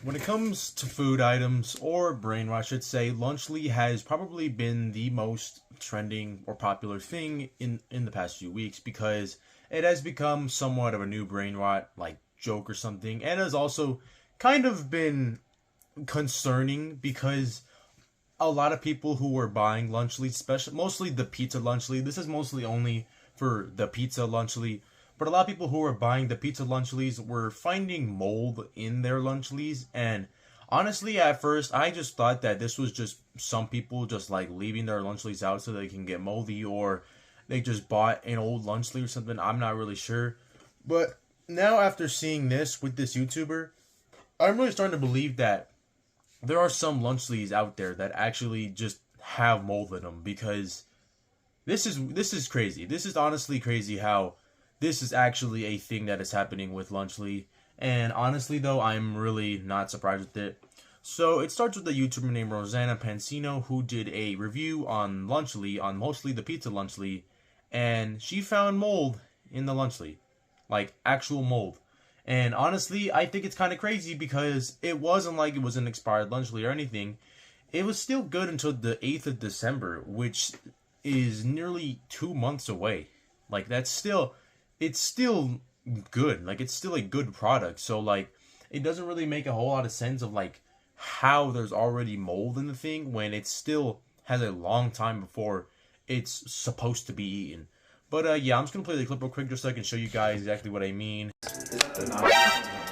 When it comes to food items or brain rot, I should say, Lunchly has probably been the most trending or popular thing in the past few weeks because it has become somewhat of a new brain rot like joke or something, and has also kind of been concerning because a lot of people who were buying Lunchly, especially mostly the pizza Lunchly, this is mostly only for the pizza Lunchly, but a lot of people who were buying the pizza Lunchlys were finding mold in their Lunchlys, and honestly, at first, I just thought that this was just some people just like leaving their Lunchlys out so they can get moldy, or they just bought an old Lunchly or something. I'm not really sure, but now after seeing this with this YouTuber, I'm really starting to believe that there are some Lunchlys out there that actually just have mold in them, because this is crazy. This is honestly crazy how this is actually a thing that is happening with Lunchly. And honestly though, I'm really not surprised with it. So it starts with a YouTuber named Rosanna Pansino who did a review on Lunchly, on mostly the pizza Lunchly, and she found mold in the Lunchly. Like actual mold. And honestly, I think it's kind of crazy because it wasn't like it was an expired Lunchly or anything. It was still good until the 8th of December, which is nearly 2 months away. Like it's still good. Like it's still a good product. So like it doesn't really make a whole lot of sense of like how there's already mold in the thing when it still has a long time before it's supposed to be eaten. But yeah, I'm just gonna play the clip real quick just so I can show you guys exactly what I mean.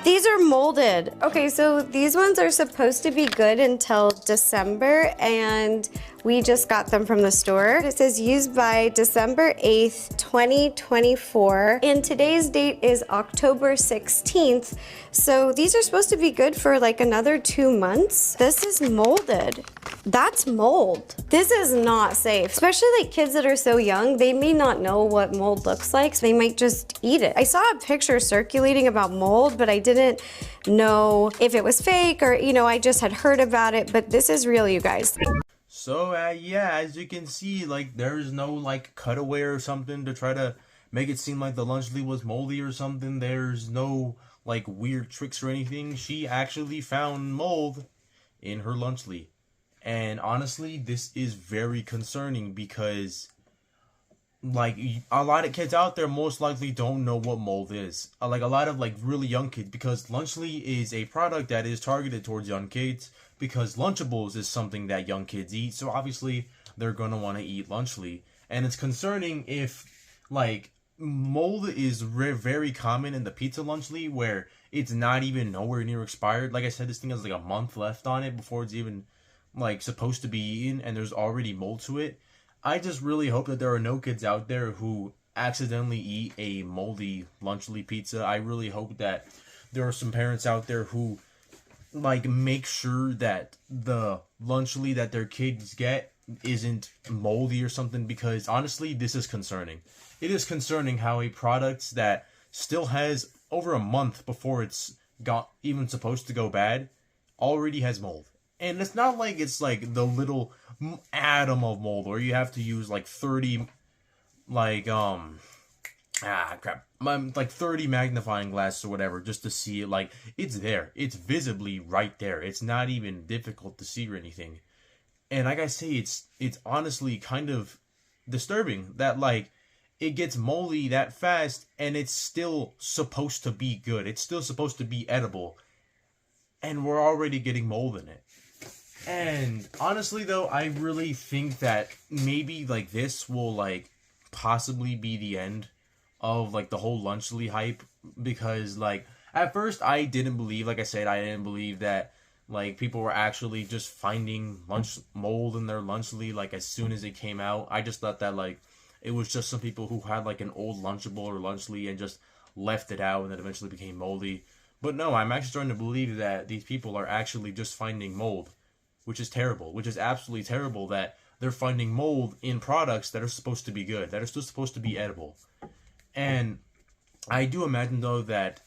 These are molded. Okay, so these ones are supposed to be good until December, and we just got them from the store. It says used by December 8th, 2024, and today's date is October 16th. So these are supposed to be good for like another 2 months. This is molded. That's mold. This is not safe. Especially like kids that are so young, they may not know what mold looks like, so they might just eat it. I saw a picture circulating about mold, but I didn't know if it was fake or, you know, I just had heard about it, but this is real, you guys. So yeah, as you can see, like there's no like cutaway or something to try to make it seem like the Lunchly was moldy or something. There's no like weird tricks or anything. She actually found mold in her Lunchly. And honestly, this is very concerning because like a lot of kids out there most likely don't know what mold is. Like a lot of like really young kids, because Lunchly is a product that is targeted towards young kids, because Lunchables is something that young kids eat, so obviously they're gonna want to eat Lunchly. And it's concerning if like mold is very common in the pizza Lunchly, where it's not even nowhere near expired. Like I said, this thing has like a month left on it before it's even like supposed to be eaten, and there's already mold to it. I just really hope that there are no kids out there who accidentally eat a moldy Lunchly pizza. I really hope that there are some parents out there who like make sure that the Lunchly that their kids get isn't moldy or something, because honestly, this is concerning. It is concerning how a product that still has over a month before it's got even supposed to go bad already has mold. And it's not like it's like the little atom of mold where you have to use like 30 like like 30 magnifying glasses or whatever just to see it. Like it's there. It's visibly right there. It's not even difficult to see or anything. And like I say, it's honestly kind of disturbing that like it gets moldy that fast and it's still supposed to be good. It's still supposed to be edible. And we're already getting mold in it. And honestly though, I really think that maybe like this will like possibly be the end of like the whole Lunchly hype, because like at first I didn't believe, like I said, I didn't believe that like people were actually just finding mold in their Lunchly like as soon as it came out. I just thought that like it was just some people who had like an old Lunchable or Lunchly and just left it out and then eventually became moldy. But no, I'm actually starting to believe that these people are actually just finding mold, which is terrible, which is absolutely terrible that they're finding mold in products that are supposed to be good, that are still supposed to be edible. And I do imagine, though, that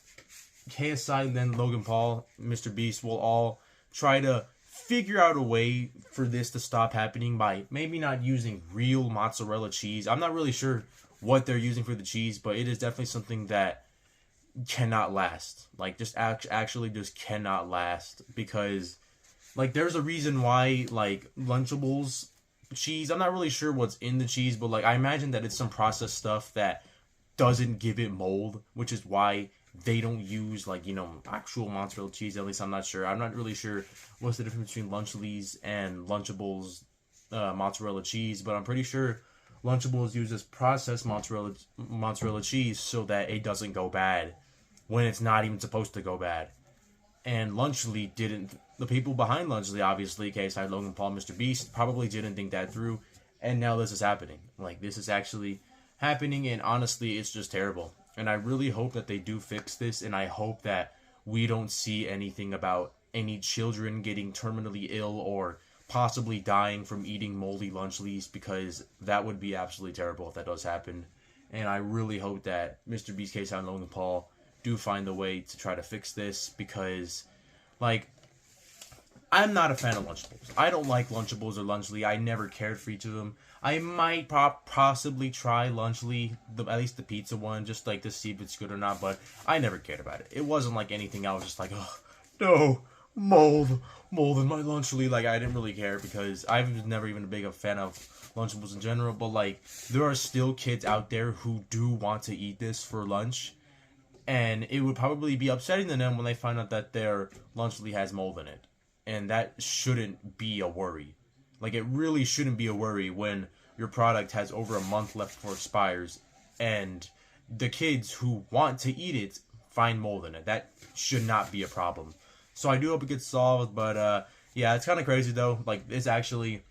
KSI and then Logan Paul, Mr. Beast, will all try to figure out a way for this to stop happening by maybe not using real mozzarella cheese. I'm not really sure what they're using for the cheese, but it is definitely something that cannot last. Like, just actually just cannot last, because like there's a reason why like Lunchables cheese, I'm not really sure what's in the cheese, but like I imagine that it's some processed stuff that doesn't give it mold, which is why they don't use like, you know, actual mozzarella cheese. At least I'm not sure. I'm not really sure what's the difference between Lunchleys and Lunchables mozzarella cheese, but I'm pretty sure Lunchables uses processed mozzarella cheese so that it doesn't go bad when it's not even supposed to go bad. And Lunchley didn't. The people behind Lunchley, obviously, KSI, Logan Paul, Mr. Beast, probably didn't think that through, and now this is happening. Like, this is actually happening, and honestly, it's just terrible. And I really hope that they do fix this, and I hope that we don't see anything about any children getting terminally ill or possibly dying from eating moldy Lunchleys, because that would be absolutely terrible if that does happen. And I really hope that Mr. Beast, KSI, and Logan Paul do find a way to try to fix this, because, like, I'm not a fan of Lunchables. I don't like Lunchables or Lunchley. I never cared for each of them. I might possibly try Lunchley, at least the pizza one, just like to see if it's good or not, but I never cared about it. It wasn't like anything I was just like, oh, no, mold in my Lunchley. Like, I didn't really care, because I was never even a big a fan of Lunchables in general, but like, there are still kids out there who do want to eat this for lunch, and it would probably be upsetting to them when they find out that their Lunchley has mold in it. And that shouldn't be a worry. Like, it really shouldn't be a worry when your product has over a month left before it expires, and the kids who want to eat it find mold in it. That should not be a problem. So I do hope it gets solved, but yeah, it's kind of crazy though. Like, it's actually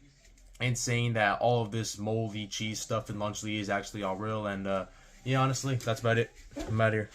insane that all of this moldy cheese stuff in Lunchley is actually all real, and yeah, honestly, that's about it. I'm out of here.